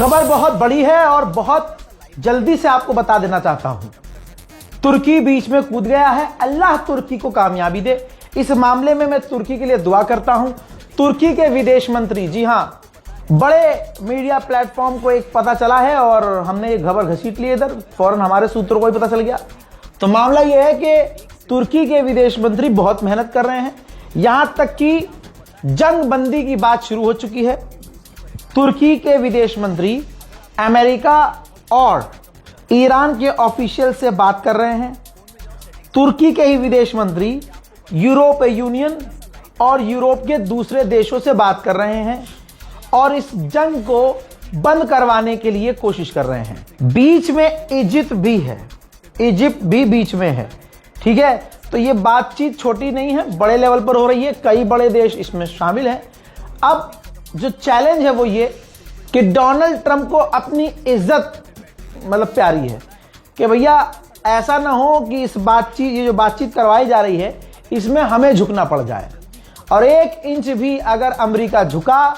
खबर बहुत बड़ी है और बहुत जल्दी से आपको बता देना चाहता हूं। तुर्की बीच में कूद गया है। अल्लाह तुर्की को कामयाबी दे। इस मामले में मैं तुर्की के लिए दुआ करता हूं। तुर्की के विदेश मंत्री, जी हां, बड़े मीडिया प्लेटफॉर्म को एक पता चला है और हमने एक खबर घसीट ली इधर, फौरन हमारे सूत्रों को ही पता चल गया। तो मामला यह है कि तुर्की के विदेश मंत्री बहुत मेहनत कर रहे हैं, यहां तक कि जंग बंदी की बात शुरू हो चुकी है। तुर्की के विदेश मंत्री अमेरिका और ईरान के ऑफिशियल से बात कर रहे हैं। तुर्की के ही विदेश मंत्री यूरोप यूनियन और यूरोप के दूसरे देशों से बात कर रहे हैं और इस जंग को बंद करवाने के लिए कोशिश कर रहे हैं। बीच में इजिप्ट भी है, इजिप्ट भी बीच में है, ठीक है। तो ये बातचीत छोटी नहीं है, बड़े लेवल पर हो रही है, कई बड़े देश इसमें शामिल हैं। अब जो चैलेंज है वो ये कि डोनाल्ड ट्रंप को अपनी इज्जत मतलब प्यारी है कि भैया ऐसा ना हो कि इस बातचीत, ये जो बातचीत करवाई जा रही है, इसमें हमें झुकना पड़ जाए। और 1 इंच भी अगर अमेरिका झुका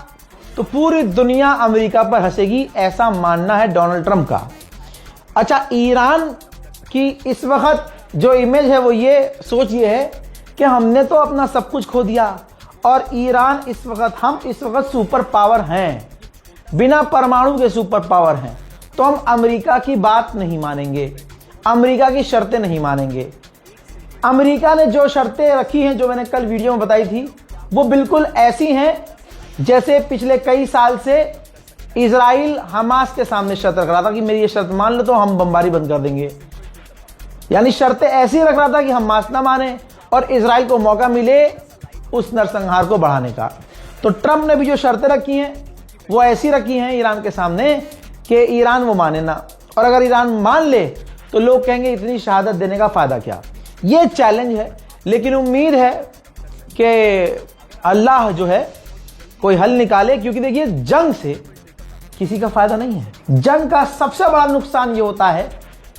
तो पूरी दुनिया अमेरिका पर हंसेगी, ऐसा मानना है डोनाल्ड ट्रंप का। अच्छा, ईरान की इस वक्त जो इमेज है वो ये सोच ये है कि हमने तो अपना सब कुछ खो दिया और ईरान हम इस वक्त सुपर पावर हैं, बिना परमाणु के सुपर पावर हैं, तो हम अमेरिका की बात नहीं मानेंगे, अमेरिका की शर्तें नहीं मानेंगे। अमेरिका ने जो शर्तें रखी हैं, जो मैंने कल वीडियो में बताई थी, वो बिल्कुल ऐसी हैं जैसे पिछले कई साल से इजराइल हमास के सामने शर्त रख रहा था कि मेरी ये शर्त मान लो तो हम बमबारी बंद कर देंगे। यानी शर्तें ऐसी रख रहा था कि हमास ना माने और इजराइल को मौका मिले उस नरसंहार को बढ़ाने का। तो ट्रंप ने भी जो शर्तें रखी हैं वो ऐसी रखी हैं ईरान के सामने कि ईरान वो माने ना, और अगर ईरान मान ले तो लोग कहेंगे इतनी शहादत देने का फायदा क्या। ये चैलेंज है, लेकिन उम्मीद है कि अल्लाह जो है कोई हल निकाले, क्योंकि देखिए जंग से किसी का फायदा नहीं है। जंग का सबसे बड़ा नुकसान ये होता है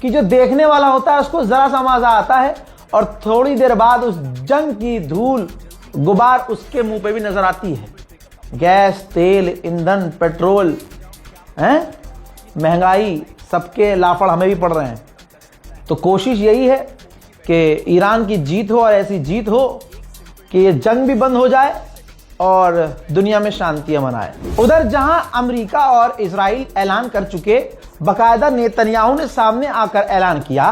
कि जो देखने वाला होता है उसको जरा सा मजा आता है और थोड़ी देर बाद उस जंग की धूल गुबार उसके मुंह पे भी नजर आती है। गैस, तेल, ईंधन, पेट्रोल, महंगाई, सबके लाफड़ हमें भी पड़ रहे हैं। तो कोशिश यही है कि ईरान की जीत हो और ऐसी जीत हो कि ये जंग भी बंद हो जाए और दुनिया में शांति अमन आए। उधर जहां अमेरिका और इजराइल ऐलान कर चुके, बाकायदा नेतन्याहू ने सामने आकर ऐलान किया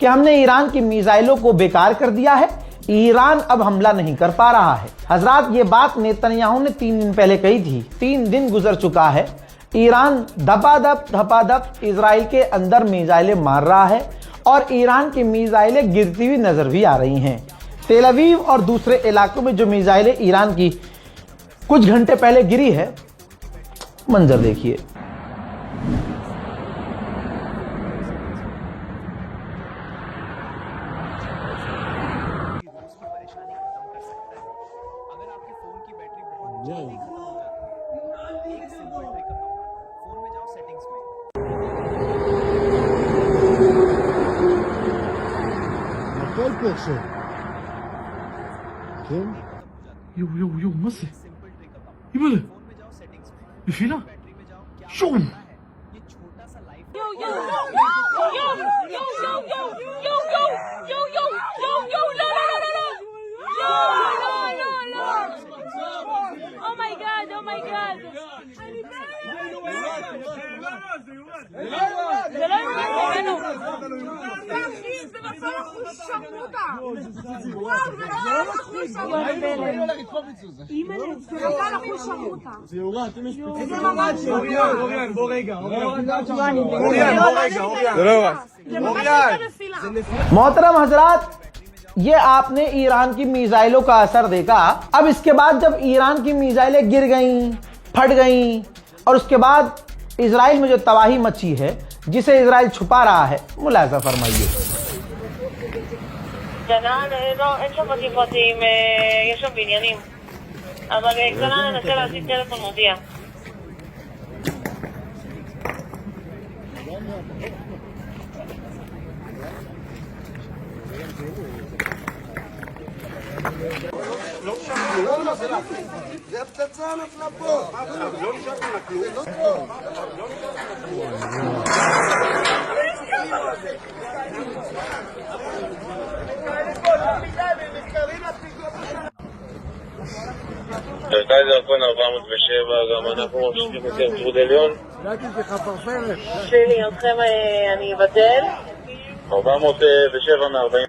कि हमने ईरान की मिसाइलों को बेकार कर दिया है, ईरान अब हमला नहीं कर पा रहा है। हजरात, ये बात नेतन्याहू ने 3 दिन पहले कही थी। 3 दिन गुजर चुका है, ईरान धपाधप इजराइल के अंदर मिसाइलें मार रहा है और ईरान की मिसाइलें गिरती हुई नजर भी आ रही हैं। तेल अवीव और दूसरे इलाकों में जो मिसाइलें ईरान की कुछ घंटे पहले गिरी है, मंजर देखिए। Yo, nasıl? İyi böyle. Bir filan. Şov. Oh my god. मोहतरम हजरात, ये आपने ईरान की मिसाइलों का असर देखा। अब इसके बाद जब ईरान की मिसाइलें गिर गईं, फट गईं और उसके बाद इजराइल में जो तबाही मची है, जिसे इजराइल छुपा रहा है, मुलाजा फरमाइए। אין שם בתים פרטיים, יש שם בניינים. אבל קטנה ננסה להשיג טלפון מודיע. זה הפצצה נפלה פה. לא נשאר כלום. סקאי דרכון 407, גם אנחנו ממשיכים יותר פרוד עליון. שלי, אתכם אני אבטל. 407 מ-40.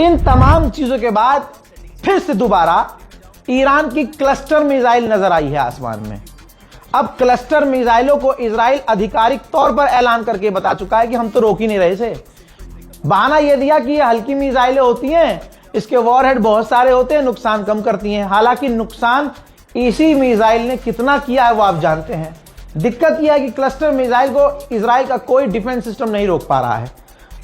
इन तमाम चीजों के बाद फिर से दोबारा ईरान की क्लस्टर मिसाइल नजर आई है आसमान में। अब क्लस्टर मिसाइलों को इजराइल आधिकारिक तौर पर ऐलान करके बता चुका है कि हम तो रोक ही नहीं रहे थे। बहाना यह दिया कि ये हल्की मिसाइलें होती हैं, इसके वॉरहेड बहुत सारे होते हैं, नुकसान कम करती हैं। हालांकि नुकसान इसी मिसाइल ने कितना किया है वो आप जानते हैं। दिक्कत यह है कि क्लस्टर मिसाइल को इजराइल का कोई डिफेंस सिस्टम नहीं रोक पा रहा है।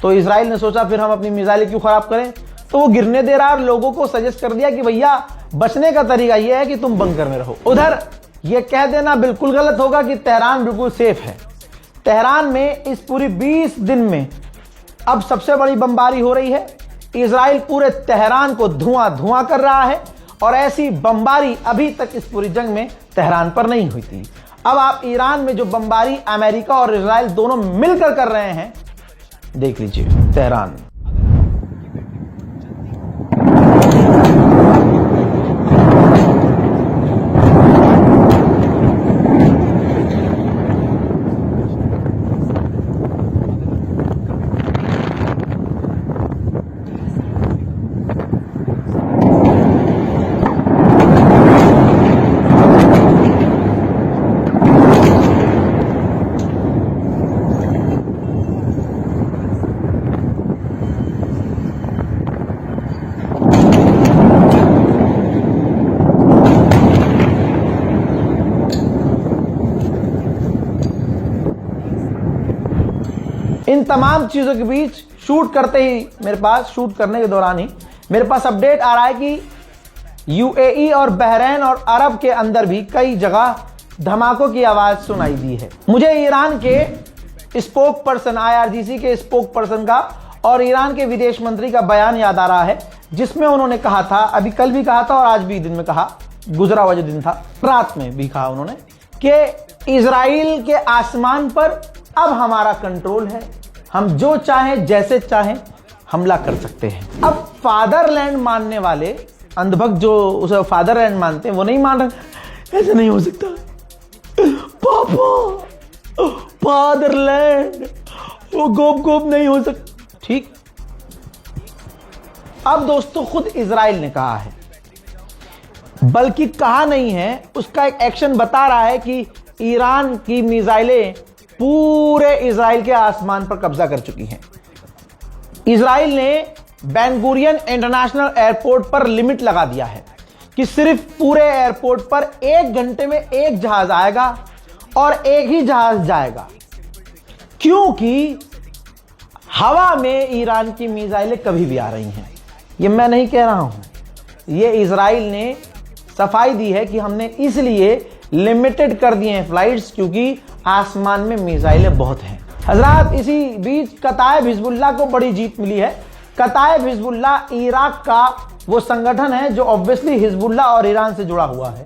तो इजराइल ने सोचा फिर हम अपनी मिसाइलें क्यों खराब करें, तो वो गिरने दे रहा है और लोगों को सजेस्ट कर दिया कि भैया बचने का तरीका यह है कि तुम बंकर में रहो। उधर यह कह देना बिल्कुल गलत होगा कि तेहरान बिल्कुल सेफ है। तेहरान में इस पूरी 20 दिन में अब सबसे बड़ी बमबारी हो रही है। इजराइल पूरे तेहरान को धुआं धुआं कर रहा है और ऐसी बमबारी अभी तक इस पूरी जंग में तेहरान पर नहीं हुई थी। अब आप ईरान में जो बमबारी अमेरिका और इजराइल दोनों मिलकर कर रहे हैं, देख लीजिए तेहरान। इन तमाम चीजों के बीच शूट करने के दौरान ही मेरे पास अपडेट आ रहा है कि यूएई और बहरीन और अरब के अंदर भी कई जगह धमाकों की आवाज सुनाई दी है। मुझे ईरान के स्पोक पर्सन, IRGC के स्पोक पर्सन का और ईरान के विदेश मंत्री का बयान याद आ रहा है, जिसमें उन्होंने कहा था, अभी कल भी कहा था और आज भी दिन में कहा, गुजरा हुआ जो दिन था, रात में भी कहा उन्होंने कि इजराइल के आसमान पर अब हमारा कंट्रोल है, हम जो चाहें जैसे चाहें हमला कर सकते हैं। अब फादरलैंड मानने वाले अंधभक्त जो उसे फादरलैंड मानते हैं वो नहीं मान रहे, ऐसे नहीं हो सकता पापा, फादरलैंड वो गोप गोप नहीं हो सकता। ठीक, अब दोस्तों खुद इजराइल ने कहा है, बल्कि कहा नहीं है, उसका एक एक्शन बता रहा है कि ईरान की मिसाइलें पूरे इजराइल के आसमान पर कब्जा कर चुकी हैं। इजराइल ने बेन गुरियन इंटरनेशनल एयरपोर्ट पर लिमिट लगा दिया है कि सिर्फ पूरे एयरपोर्ट पर 1 घंटे में एक जहाज आएगा और एक ही जहाज जाएगा, क्योंकि हवा में ईरान की मिसाइलें कभी भी आ रही हैं। ये मैं नहीं कह रहा हूं, ये इजराइल ने सफाई दी है कि हमने इसलिए लिमिटेड कर दिए हैं फ्लाइट्स, क्योंकि आसमान में मिसाइलें बहुत हैं। हजरात, इसी बीच कताइब हिजबुल्लाह को बड़ी जीत मिली है। कताइब हिजबुल्लाह इराक का वो संगठन है जो ऑब्वियसली हिजबुल्लाह और ईरान से जुड़ा हुआ है।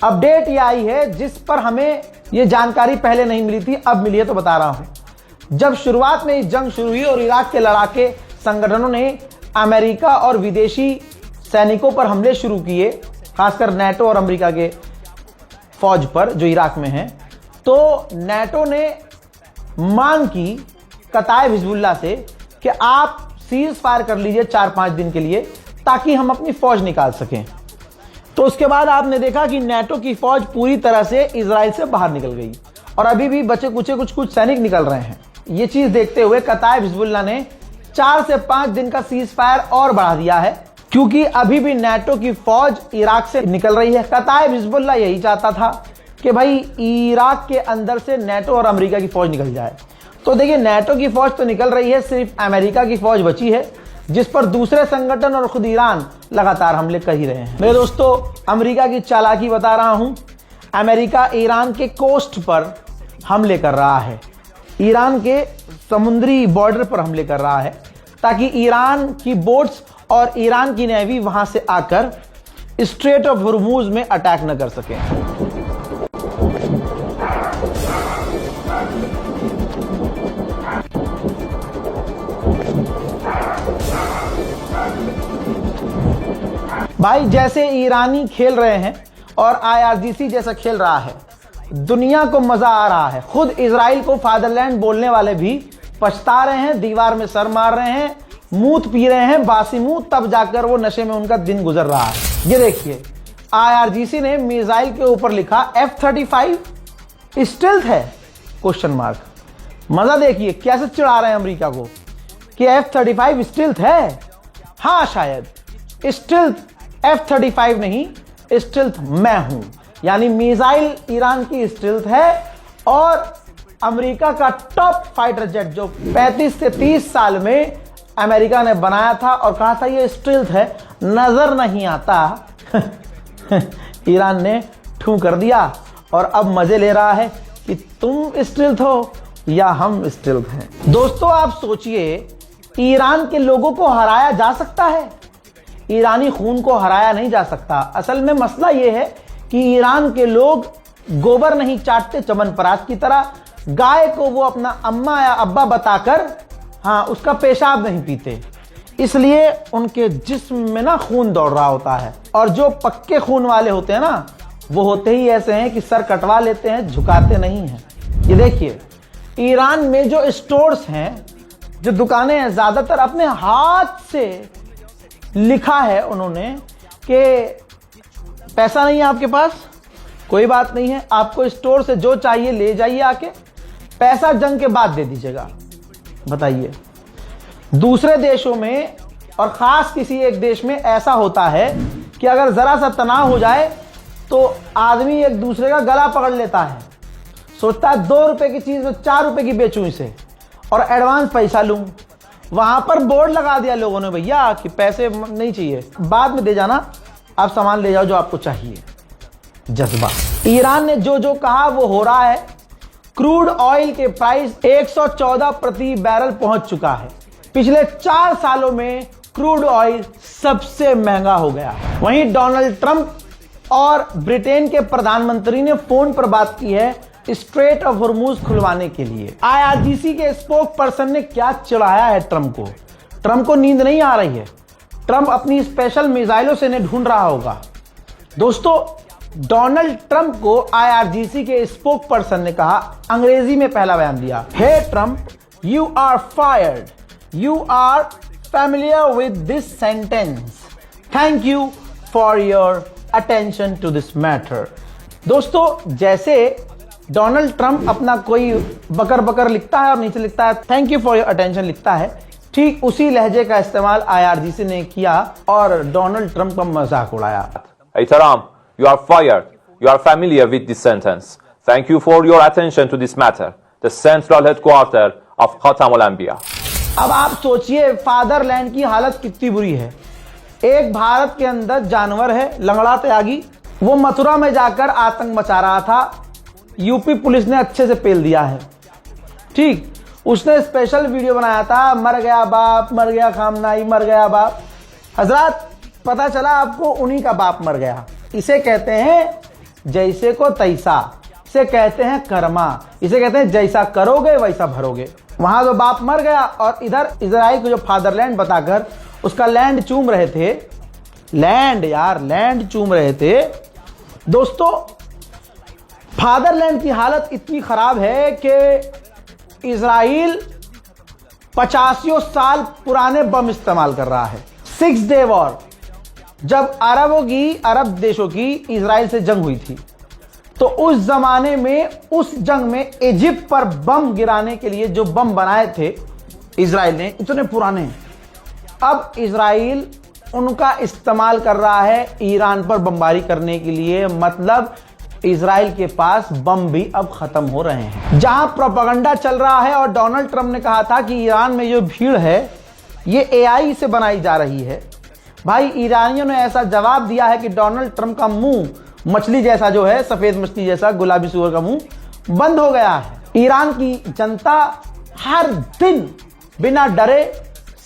अपडेट ये आई है जिस पर हमें ये जानकारी पहले नहीं मिली थी, अब मिली है तो बता रहा हूं। जब शुरुआत में जंग शुरू हुई और इराक के लड़ाके संगठनों ने अमेरिका और विदेशी सैनिकों पर हमले शुरू किए, खासकर नेटो और अमेरिका के फौज पर जो इराक में है, तो नेटो ने मांग की कताइब हिजबुल्लाह से कि आप सीज फायर कर लीजिए 4-5 दिन के लिए, ताकि हम अपनी फौज निकाल सकें। तो उसके बाद आपने देखा कि नेटो की फौज पूरी तरह से इजराइल से बाहर निकल गई और अभी भी बचे कुछ सैनिक निकल रहे हैं। ये चीज देखते हुए कताइब हिजबुल्लाह ने 4 से 5 दिन का सीज फायर और बढ़ा दिया है, क्योंकि अभी भी नेटो की फौज इराक से निकल रही है। कताइब हिजबुल्लाह यही चाहता था कि भाई इराक के अंदर से नेटो और अमेरिका की फौज निकल जाए। तो देखिए, नेटो की फौज तो निकल रही है, सिर्फ अमेरिका की फौज बची है, जिस पर दूसरे संगठन और खुद ईरान लगातार हमले कर ही रहे हैं। मेरे दोस्तों, अमेरिका की चालाकी बता रहा हूं। अमेरिका ईरान के कोस्ट पर हमले कर रहा है, ईरान के समुद्री बॉर्डर पर हमले कर रहा है ताकि ईरान की बोट्स और ईरान की नेवी वहां से आकर स्ट्रेट ऑफ हुर्मुज में अटैक न कर सके। भाई जैसे ईरानी खेल रहे हैं और IRGC जैसा खेल रहा है, दुनिया को मजा आ रहा है। खुद इजराइल को फादरलैंड बोलने वाले भी पछता रहे हैं, दीवार में सर मार रहे हैं, मूत पी रहे हैं बासी मुंह, तब जाकर वो नशे में उनका दिन गुजर रहा है। ये देखिए IRGC ने मिसाइल के ऊपर लिखा F-35 स्टेल्थ है क्वेश्चन मार्क। मजा देखिए कैसे चिढ़ा रहे हैं अमेरिका को कि F-35 स्टेल्थ है। हाँ शायद स्टेल्थ F-35 नहीं, स्टेल्थ मैं हूं, यानी मिसाइल ईरान की स्टेल्थ है और अमेरिका का टॉप फाइटर जेट जो 35 से 30 साल में अमेरिका ने बनाया था और कहा था ये स्टेल्थ है, नजर नहीं आता। ईरान ने ठू कर दिया और अब मजे ले रहा है कि तुम स्टेल्थ हो या हम स्टेल्थ हैं। दोस्तों आप सोचिए, ईरान के लोगों को हराया जा सकता है, ईरानी खून को हराया नहीं जा सकता। असल में मसला यह है कि ईरान के लोग गोबर नहीं चाटते चमनप्राश की तरह, गाय को वो अपना अम्मा या अब्बा बताकर उसका पेशाब नहीं पीते, इसलिए उनके जिस्म में ना खून दौड़ रहा होता है। और जो पक्के खून वाले होते हैं ना, वो होते ही ऐसे हैं कि सर कटवा लेते हैं, झुकाते नहीं हैं। ये देखिए ईरान में जो स्टोर्स हैं, जो दुकानें हैं, ज्यादातर अपने हाथ से लिखा है उन्होंने कि पैसा नहीं है आपके पास, कोई बात नहीं है, आपको स्टोर से जो चाहिए ले जाइए आके, पैसा जंग के बाद दे दीजिएगा। बताइए दूसरे देशों में और खास किसी एक देश में ऐसा होता है कि अगर जरा सा तनाव हो जाए तो आदमी एक दूसरे का गला पकड़ लेता है, सोचता है 2 रुपए की चीज में 4 रुपए की बेचूं इसे और एडवांस पैसा लूं। वहां पर बोर्ड लगा दिया लोगों ने भैया कि पैसे नहीं चाहिए, बाद में दे जाना, आप सामान ले जाओ जो आपको चाहिए। जज्बा। ईरान ने जो जो कहा वो हो रहा है। क्रूड ऑयल के प्राइस 114 प्रति बैरल पहुंच चुका है। पिछले 4 सालों में क्रूड ऑयल सबसे महंगा हो गया। वहीं डोनाल्ड ट्रंप और ब्रिटेन के प्रधानमंत्री ने फोन पर बात की है स्ट्रेट ऑफ हुर्मुज खुलवाने के लिए। IRGC के स्पोक पर्सन ने क्या चिढ़ाया है ट्रंप को। ट्रंप को नींद नहीं आ रही है, ट्रंप अपनी स्पेशल मिसाइलों से इन्हें ढूंढ रहा होगा। दोस्तों डोनाल्ड ट्रंप को IRGC के स्पोक पर्सन ने कहा, अंग्रेजी में पहला बयान दिया, hey Trump you are fired, you are familiar with this sentence, thank you for your attention to this matter. दोस्तों जैसे डोनाल्ड ट्रंप अपना कोई बकर बकर लिखता है और नीचे लिखता है thank you for your attention लिखता है, ठीक उसी लहजे का इस्तेमाल IRGC ने किया और डोनाल्ड ट्रंप का मजाक उड़ाया। Hey Trump, you are fired. You are familiar with this sentence. Thank you for your attention to this matter. The central headquarter of Khatam al-Anbiya. अब आप सोचिए फादरलैंड की हालत कितनी बुरी है। एक भारत के अंदर जानवर है लंगड़ा त्यागी, वो मथुरा में जाकर आतंक मचा रहा था, यूपी पुलिस ने अच्छे से पेल दिया है। ठीक, उसने स्पेशल वीडियो बनाया था, मर गया बाप, मर गया खामनाई, मर गया बाप। हजरत पता चला आपको उन्हीं का बाप मर गया। इसे कहते हैं जैसे को तैसा, इसे कहते हैं कर्मा, इसे कहते हैं जैसा करोगे वैसा भरोगे। वहां तो बाप मर गया और इधर इजराइल को जो फादरलैंड बताकर उसका लैंड चूम रहे थे, लैंड यार लैंड चूम रहे थे। दोस्तों फादरलैंड की हालत इतनी खराब है कि इजराइल 85 साल पुराने बम इस्तेमाल कर रहा है। 6 डे वॉर, जब अरब देशों की इजराइल से जंग हुई थी, तो उस जमाने में उस जंग में इजिप्ट पर बम गिराने के लिए जो बम बनाए थे इजराइल ने, इतने पुराने, अब इजराइल उनका इस्तेमाल कर रहा है ईरान पर बमबारी करने के लिए। मतलब इजराइल के पास बम भी अब खत्म हो रहे हैं। जहां प्रोपेगेंडा चल रहा है और डोनाल्ड ट्रंप ने कहा था कि ईरान में जो भीड़ है ये AI से बनाई जा रही है, भाई ईरानियों ने ऐसा जवाब दिया है कि डोनाल्ड ट्रंप का मुंह मछली जैसा जो है, सफेद मछली जैसा, गुलाबी सूअर का मुंह बंद हो गया है। ईरान की जनता हर दिन बिना डरे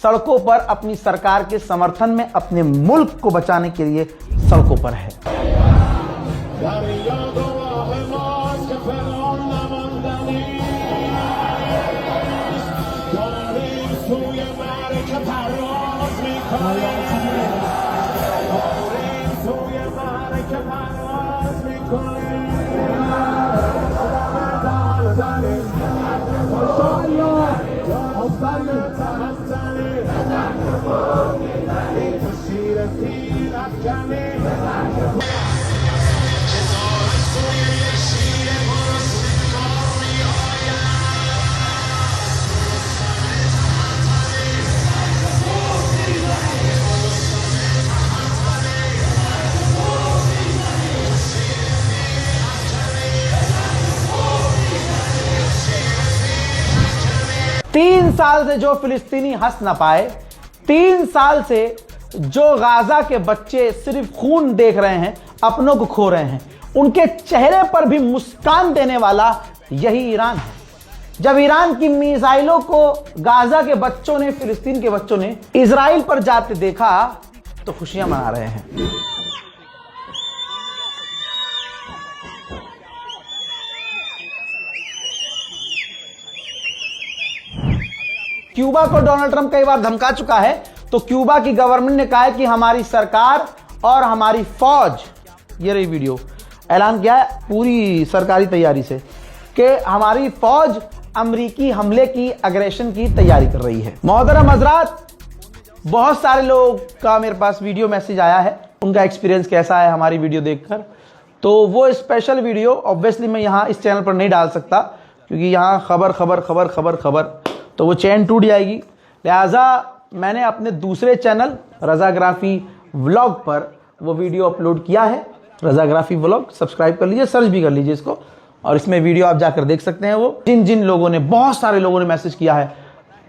सड़कों पर अपनी सरकार के समर्थन में अपने मुल्क को बचाने के लिए सड़कों पर है। तीन साल से जो फिलिस्तीनी हंस ना पाए, 3 साल से जो गाजा के बच्चे सिर्फ खून देख रहे हैं, अपनों को खो रहे हैं, उनके चेहरे पर भी मुस्कान देने वाला यही ईरान है। जब ईरान की मिसाइलों को गाजा के बच्चों ने, फिलिस्तीन के बच्चों ने इजराइल पर जाते देखा तो खुशियां मना रहे हैं। क्यूबा को डोनाल्ड ट्रंप कई बार धमका चुका है, तो क्यूबा की गवर्नमेंट ने कहा है कि हमारी सरकार और हमारी फौज, ये रही वीडियो, ऐलान किया है पूरी सरकारी तैयारी से कि हमारी फौज अमेरिकी हमले की, अग्रेशन की तैयारी कर रही है। मोहतरम हजरात, बहुत सारे लोगों का मेरे पास वीडियो मैसेज आया है, उनका एक्सपीरियंस कैसा है हमारी वीडियो देखकर। तो वो स्पेशल वीडियो ऑब्वियसली मैं यहाँ इस चैनल पर नहीं डाल सकता, क्योंकि यहाँ खबर तो वो चैन टूट जाएगी। लिहाजा मैंने अपने दूसरे चैनल रज़ाग्राफी व्लॉग पर वो वीडियो अपलोड किया है। रज़ाग्राफी व्लॉग सब्सक्राइब कर लीजिए, सर्च भी कर लीजिए इसको, और इसमें वीडियो आप जाकर देख सकते हैं। वो जिन लोगों ने, बहुत सारे लोगों ने मैसेज किया है,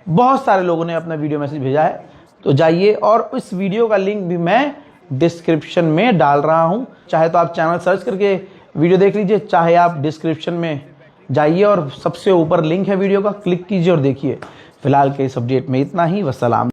बहुत सारे लोगों ने अपना वीडियो मैसेज भेजा है, तो जाइए, और इस वीडियो का लिंक भी मैं डिस्क्रिप्शन में डाल रहा हूँ। चाहे तो आप चैनल सर्च करके वीडियो देख लीजिए, चाहे आप डिस्क्रिप्शन में जाइए और सबसे ऊपर लिंक है वीडियो का, क्लिक कीजिए और देखिए। फिलहाल के इस अपडेट में इतना ही। वस्सलाम।